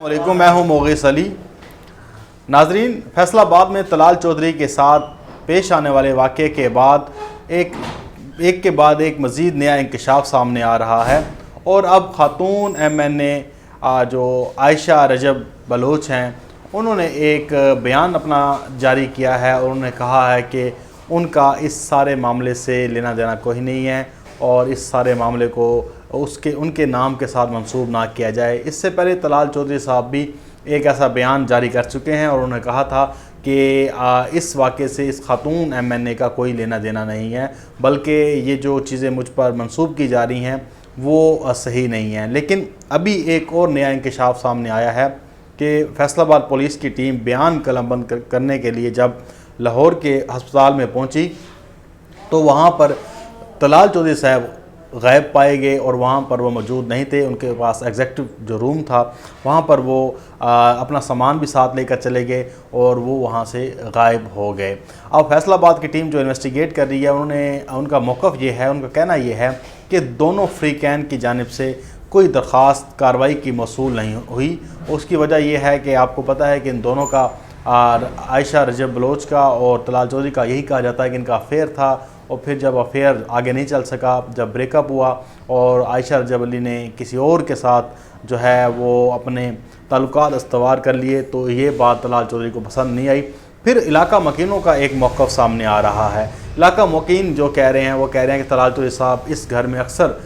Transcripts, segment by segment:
वालेकुम, मैं हूं मोगिस अली। नाजरीन, फैसला बाद में तलाल चौधरी के साथ पेश आने वाले वाक़े के बाद एक के बाद एक मज़ीद नया इंकशाफ सामने आ रहा है और अब ख़ातून MNA जो आयशा रजब बलोच हैं, उन्होंने एक बयान अपना जारी किया है और उन्होंने कहा है कि उनका इस सारे मामले से लेना देना कोई नहीं है और इस सारे मामले को उनके नाम के साथ मंसूब ना किया जाए। इससे पहले तलाल चौधरी साहब भी एक ऐसा बयान जारी कर चुके हैं और उन्होंने कहा था कि इस वाक़े से इस खातून MNA का कोई लेना देना नहीं है, बल्कि ये जो चीज़ें मुझ पर मंसूब की जा रही हैं वो सही नहीं हैं। लेकिन अभी एक और नया इंकशाफ सामने आया है कि फैसलाबाद पुलिस की टीम बयान कलमबंद करने के लिए जब लाहौर के हस्पताल में पहुंची तो वहां पर तलाल चौधरी साहब गायब पाए गए और वहाँ पर वो मौजूद नहीं थे। उनके पास एग्जेक्टिव जो रूम था वहाँ पर वो अपना सामान भी साथ लेकर चले गए और वो वहाँ से गायब हो गए। अब फैसलाबाद की टीम जो इन्वेस्टिगेट कर रही है उनका मौक़िफ़ ये है, उनका कहना ये है कि दोनों फ्रीकैन की जानिब से कोई दरख्वास्त कार्रवाई की मौसूल नहीं हुई। उसकी वजह यह है कि आपको पता है कि इन दोनों का आयशा रजब बलोच का और तलाल चौधरी का यही कहा जाता है कि इनका अफेयर था और फिर जब अफेयर आगे नहीं चल सका, जब ब्रेकअप हुआ और आयशा रजब अली ने किसी और के साथ जो है वो अपने ताल्लुकात इस्तवार कर लिए, तो ये बात तलाल चौधरी को पसंद नहीं आई। फिर इलाका मकीनों का एक मौक़िफ़ सामने आ रहा है। इलाका मकीन जो कह रहे हैं वो कह रहे हैं कि तलाल चौधरी साहब इस घर में अक्सर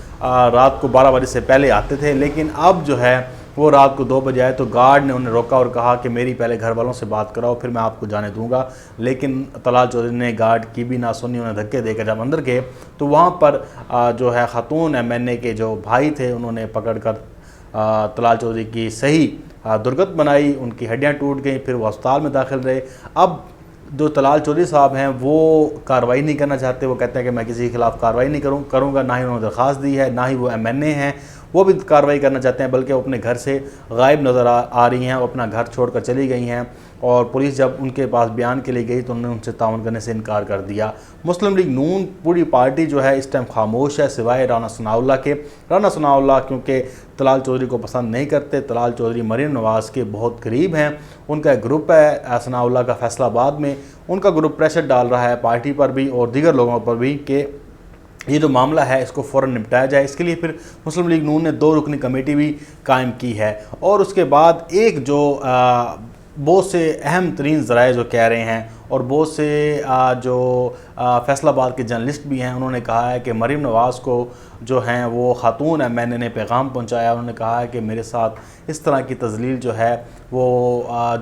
रात को 12 बजे से पहले आते थे, लेकिन अब जो है वो रात को 2 बजे आए तो गार्ड ने उन्हें रोका और कहा कि मेरी पहले घर वालों से बात कराओ फिर मैं आपको जाने दूंगा। लेकिन तलाल चौधरी ने गार्ड की भी ना सुनी, उन्हें धक्के देकर जब अंदर गए तो वहाँ पर जो है ख़ातून MNA के जो भाई थे उन्होंने पकड़कर तलाल चौधरी की सही दुर्गत बनाई, उनकी हड्डियाँ टूट गईं, फिर वो अस्पताल में दाखिल रहे। अब जो तलाल चौधरी साहब हैं वो कार्रवाई नहीं करना चाहते, वो कहते हैं कि मैं किसी के खिलाफ़ कार्रवाई नहीं करूँगा, ना ही उन्होंने दरख्वास्त दी है, ना ही वो MNA हैं वो भी कार्रवाई करना चाहते हैं, बल्कि वो अपने घर से गायब नज़र आ रही हैं, वो अपना घर छोड़कर चली गई हैं। और पुलिस जब उनके पास बयान के लिए गई तो उन्होंने उनसे ताउन करने से इनकार कर दिया। मुस्लिम लीग नून पूरी पार्टी जो है इस टाइम खामोश है, सिवाय राना सनाउल्लाह के। राना सनाउल्लाह क्योंकि तलाल चौधरी को पसंद नहीं करते, तलाल चौधरी मरीम नवाज़ के बहुत करीब हैं, उनका एक ग्रुप है सनाउल्लाह का फैसलाबाद में, उनका ग्रुप प्रेशर डाल रहा है पार्टी पर भी और दीगर लोगों पर भी कि ये जो मामला है इसको फ़ौरन निपटाया जाए। इसके लिए फिर मुस्लिम लीग नून ने 2 रुकनी कमेटी भी कायम की है। और उसके बाद एक जो बहुत से अहम तरीन ज़राए जो कह रहे हैं और बहुत से जो फैसलाबाद के जर्नलिस्ट भी हैं, उन्होंने कहा है कि मरीम नवाज़ को जो हैं वो ख़ातून MNA ने पैगाम पहुंचाया। उन्होंने कहा है कि मेरे साथ इस तरह की तज़लील जो है वो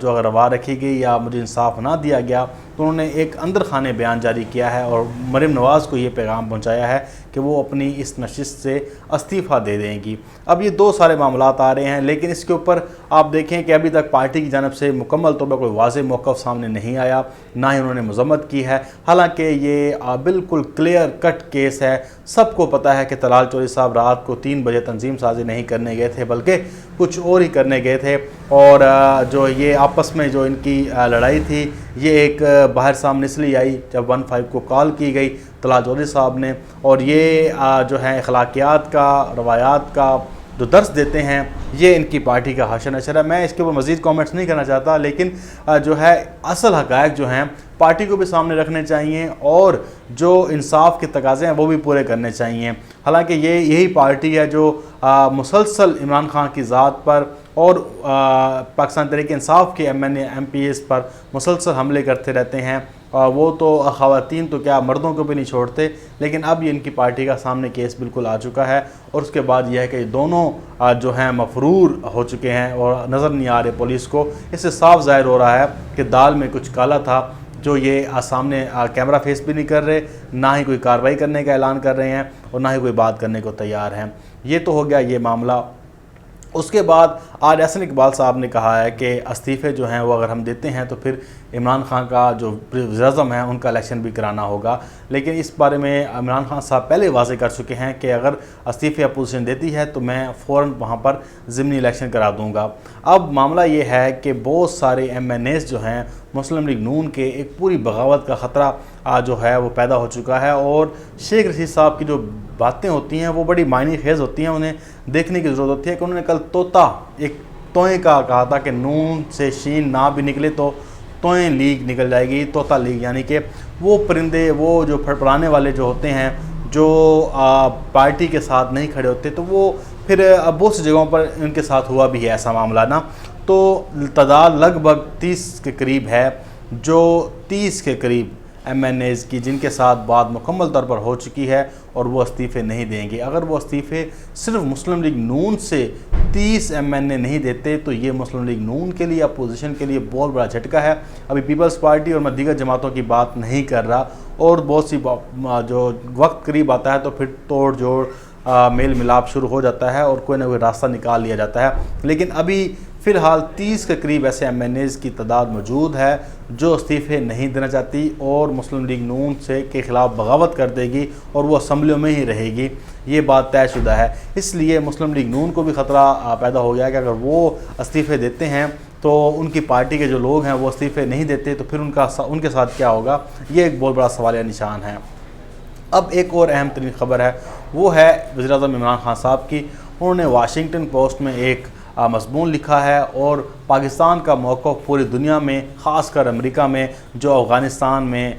जो अगर रवा रखी गई या मुझे इंसाफ ना दिया गया तो उन्होंने एक अंदर खाने बयान जारी किया है और मरीम नवाज़ को ये पैगाम पहुंचाया है कि वो अपनी इस नशिस्त से इस्तीफ़ा दे देंगी। अब ये 2 सारे मामलात आ रहे हैं, लेकिन इसके ऊपर आप देखें कि अभी तक पार्टी की जानब से मुकम्मल तौर पर कोई वाज़ेह मौक़िफ़ सामने नहीं आया, ना ही उन्होंने मज़म्मत की है। हालांकि ये बिल्कुल क्लियर कट केस है, सबको पता है कि तलाल चौधरी साहब रात को 3 बजे तंजीम साजी नहीं करने गए थे बल्कि कुछ और ही करने गए थे। और जो ये आपस में जो इनकी लड़ाई थी ये एक बाहर सामने इसलिए आई जब 15 को कॉल की गई तलाल चौधरी साहब ने, और ये जो है अखलाकियात का, रवायात का जो दर्स देते हैं ये इनकी पार्टी का हाशिया नशर है। मैं इसके ऊपर मज़ीद कमेंट्स नहीं करना चाहता, लेकिन जो है असल हक़ाइक़ जो हैं पार्टी को भी सामने रखने चाहिए और जो इंसाफ के तकाज़े हैं वो भी पूरे करने चाहिए। हालांकि यही पार्टी है जो मुसलसल इमरान खान की ज़ात पर और पाकिस्तान तहरीक इंसाफ के MNA MPs पर मुसलसल हमले करते रहते हैं। वो तो ख़वातीन तो क्या मर्दों को भी नहीं छोड़ते, लेकिन अब ये इनकी पार्टी का सामने केस बिल्कुल आ चुका है और उसके बाद यह है कि दोनों जो हैं मफरूर हो चुके हैं और नज़र नहीं आ रहे पुलिस को। इससे साफ ज़ाहिर हो रहा है कि दाल में कुछ काला था जो ये सामने कैमरा फेस भी नहीं कर रहे, ना ही कोई कार्रवाई करने का ऐलान कर रहे हैं और ना ही कोई बात करने को तैयार हैं। ये तो हो गया ये मामला। उसके बाद आज एहसन इकबाल साहब ने कहा है कि इस्तीफ़े जो हैं वो अगर हम देते हैं तो फिर इमरान खान का जो वज़ीर-ए-आज़म है उनका इलेक्शन भी कराना होगा। लेकिन इस बारे में इमरान खान साहब पहले वाज़े कर चुके हैं कि अगर इस्तीफ़े अपोजिशन देती है तो मैं फ़ौरन वहाँ पर ज़िमनी इलेक्शन करा दूँगा। अब मामला ये है कि बहुत सारे MNAs जो हैं मुस्लिम लीग नून के एक पूरी बगावत का ख़तरा जो है वो पैदा हो चुका है और शेख रशीद साहब की जो बातें होती हैं वो बड़ी मायने खेज़ होती हैं, उन्हें देखने की ज़रूरत होती है कि उन्होंने कल तोता एक توئیں کا کہا تھا کہ نون سے شین نہ بھی نکلے تو توئیں لیگ نکل جائے گی، طوطا لیگ، یعنی کہ وہ پرندے، وہ جو پھڑپڑانے والے جو ہوتے ہیں، جو پارٹی کے ساتھ نہیں کھڑے ہوتے، تو وہ پھر بہت سی جگہوں پر ان کے ساتھ ہوا بھی ہے ایسا معاملہ نا۔ تو تعداد لگ بھگ 30 کے قریب ہے، جو 30 کے قریب ایم این ایز کی جن کے ساتھ بات مکمل طور پر ہو چکی ہے اور وہ استعفے نہیں دیں گے۔ اگر وہ استعفے صرف مسلم لیگ نون سے 30 ایم این اے نہیں دیتے تو یہ مسلم لیگ نون کے لیے، اپوزیشن کے لیے بہت بڑا جھٹکا ہے۔ ابھی پیپلز پارٹی اور میں دیگر جماعتوں کی بات نہیں کر رہا، اور بہت سی جو وقت قریب آتا ہے تو پھر توڑ جوڑ میل ملاپ شروع ہو جاتا ہے اور کوئی نہ کوئی راستہ نکال لیا جاتا ہے، لیکن ابھی فی الحال 30 کے قریب ایسے ایم این ایز کی تعداد موجود ہے جو استعفے نہیں دینا چاہتی اور مسلم لیگ نون سے کے خلاف بغاوت کر دے گی اور وہ اسمبلیوں میں ہی رہے گی، یہ بات طے شدہ ہے۔ اس لیے مسلم لیگ نون کو بھی خطرہ پیدا ہو گیا ہے کہ اگر وہ استعفے دیتے ہیں تو ان کی پارٹی کے جو لوگ ہیں وہ استعفے نہیں دیتے تو پھر ان کے ساتھ کیا ہوگا، یہ ایک بہت بڑا سوالیہ نشان ہے۔ اب ایک اور اہم ترین خبر ہے، وہ ہے وزیر اعظم عمران خان صاحب کی۔ انہوں نے واشنگٹن پوسٹ میں ایک مضمون لکھا ہے اور پاکستان کا موقف پوری دنیا میں، خاص کر امریکہ میں، جو افغانستان میں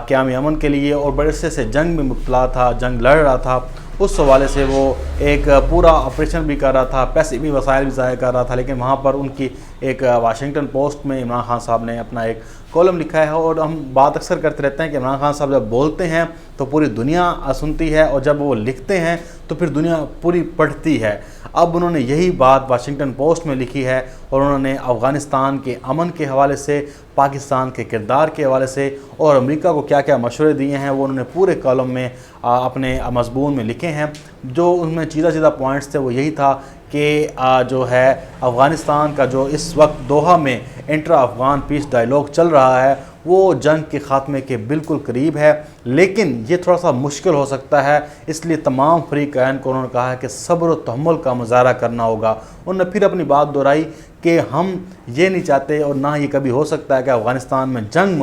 قیام امن کے لیے اور بڑے عرصے سے جنگ میں مبتلا تھا، جنگ لڑ رہا تھا، اس حوالے سے وہ ایک پورا آپریشن بھی کر رہا تھا، پیسے بھی، وسائل بھی ضائع کر رہا تھا، لیکن وہاں پر ان کی ایک واشنگٹن پوسٹ میں عمران خان صاحب نے اپنا ایک کالم لکھا ہے، اور ہم بات اکثر کرتے رہتے ہیں کہ عمران خان صاحب جب بولتے ہیں تو پوری دنیا سنتی ہے، اور جب وہ لکھتے ہیں تو پھر دنیا پوری پڑھتی ہے۔ اب انہوں نے یہی بات واشنگٹن پوسٹ میں لکھی ہے، اور انہوں نے افغانستان کے امن کے حوالے سے، پاکستان کے کردار کے حوالے سے اور امریکہ کو کیا کیا مشورے دیے ہیں وہ انہوں نے پورے کالم میں اپنے مضمون میں لکھے ہیں۔ جو ان میں چیدہ پوائنٹس تھے وہ یہی تھا کہ جو ہے افغانستان کا جو اس وقت دوحہ میں انٹرا افغان پیس ڈائیلاگ چل رہا ہے وہ جنگ کے خاتمے کے بالکل قریب ہے، لیکن یہ تھوڑا سا مشکل ہو سکتا ہے، اس لیے تمام فریقین کو انہوں نے کہا ہے کہ صبر و تحمل کا مظاہرہ کرنا ہوگا۔ انہوں نے پھر اپنی بات دہرائی کہ ہم یہ نہیں چاہتے اور نہ یہ کبھی ہو سکتا ہے کہ افغانستان میں جنگ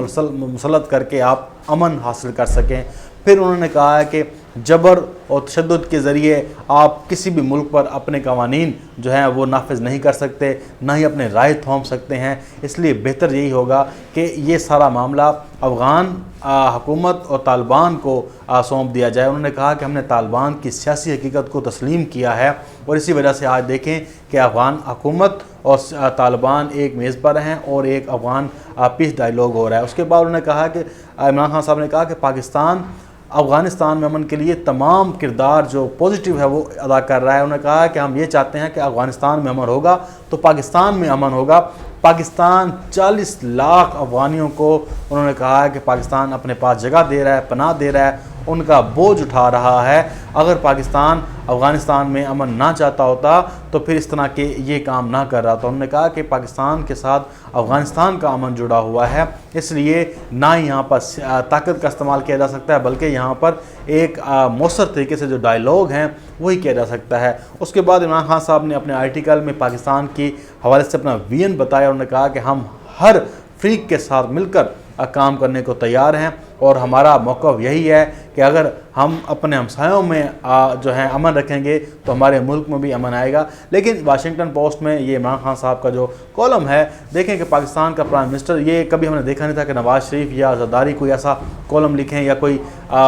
مسلط کر کے آپ امن حاصل کر سکیں۔ پھر انہوں نے کہا ہے کہ جبر اور تشدد کے ذریعے آپ کسی بھی ملک پر اپنے قوانین جو ہیں وہ نافذ نہیں کر سکتے، نہ ہی اپنے رائے تھوم سکتے ہیں، اس لیے بہتر یہی ہوگا کہ یہ سارا معاملہ افغان حکومت اور طالبان کو سونپ دیا جائے۔ انہوں نے کہا کہ ہم نے طالبان کی سیاسی حقیقت کو تسلیم کیا ہے، اور اسی وجہ سے آج دیکھیں کہ افغان حکومت اور طالبان ایک میز پر ہیں اور ایک افغان پیس ڈائیلاگ ہو رہا ہے۔ اس کے بعد انہوں نے کہا کہ عمران خان صاحب نے کہا کہ پاکستان افغانستان میں امن کے لیے تمام کردار جو پوزیٹیو ہے وہ ادا کر رہا ہے۔ انہوں نے کہا کہ ہم یہ چاہتے ہیں کہ افغانستان میں امن ہوگا تو پاکستان میں امن ہوگا۔ پاکستان 40 لاکھ افغانیوں کو انہوں نے کہا ہے کہ پاکستان اپنے پاس جگہ دے رہا ہے، پناہ دے رہا ہے، ان کا بوجھ اٹھا رہا ہے۔ اگر پاکستان افغانستان میں امن نہ چاہتا ہوتا تو پھر اس طرح کے یہ کام نہ کر رہا تھا۔ انہوں نے کہا کہ پاکستان کے ساتھ افغانستان کا امن جڑا ہوا ہے، اس لیے نہ ہی یہاں پر طاقت کا استعمال کیا جا سکتا ہے بلکہ یہاں پر ایک مؤثر طریقے سے جو ڈائیلاگ ہیں وہی کیا جا سکتا ہے۔ اس کے بعد عمران خان صاحب نے اپنے آرٹیکل میں پاکستان کی حوالے سے اپنا ویژن بتایا۔ انہوں نے کہا کہ ہم ہر فریق کے ساتھ مل کر کام کرنے کو تیار ہیں، اور ہمارا موقف یہی ہے کہ اگر ہم اپنے ہمسایوں میں جو ہے امن رکھیں گے تو ہمارے ملک میں بھی امن آئے گا۔ لیکن واشنگٹن پوسٹ میں یہ عمران خان صاحب کا جو کالم ہے، دیکھیں کہ پاکستان کا پرائم منسٹر، یہ کبھی ہم نے دیکھا نہیں تھا کہ نواز شریف یا زرداری کوئی ایسا کالم لکھیں یا کوئی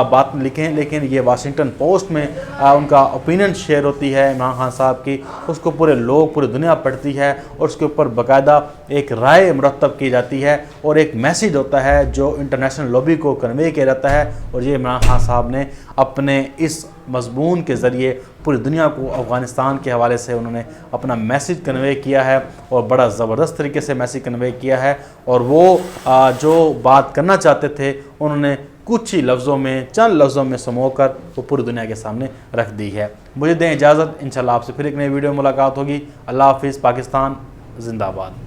بات لکھیں، لیکن یہ واشنگٹن پوسٹ میں ان کا اوپینین شیئر ہوتی ہے عمران خان صاحب کی، اس کو پورے لوگ، پوری دنیا پڑھتی ہے اور اس کے اوپر باقاعدہ ایک رائے مرتب کی جاتی ہے اور ایک میسیج ہوتا ہے جو انٹرنیشنل لابی کو کنوے کیا جاتا ہے، اور یہ عمران خان صاحب نے اپنے اس مضمون کے ذریعے پوری دنیا کو افغانستان کے حوالے سے انہوں نے اپنا میسیج کنوے کیا ہے، اور بڑا زبردست طریقے سے میسیج کنوے کیا ہے، اور وہ جو بات کرنا چاہتے تھے انہوں نے کچھ ہی لفظوں میں، چند لفظوں میں سمو کر وہ پوری دنیا کے سامنے رکھ دی ہے۔ مجھے دیں اجازت، انشاءاللہ آپ سے پھر ایک نئی ویڈیو میں ملاقات ہوگی۔ اللہ حافظ۔ پاکستان زندہ باد۔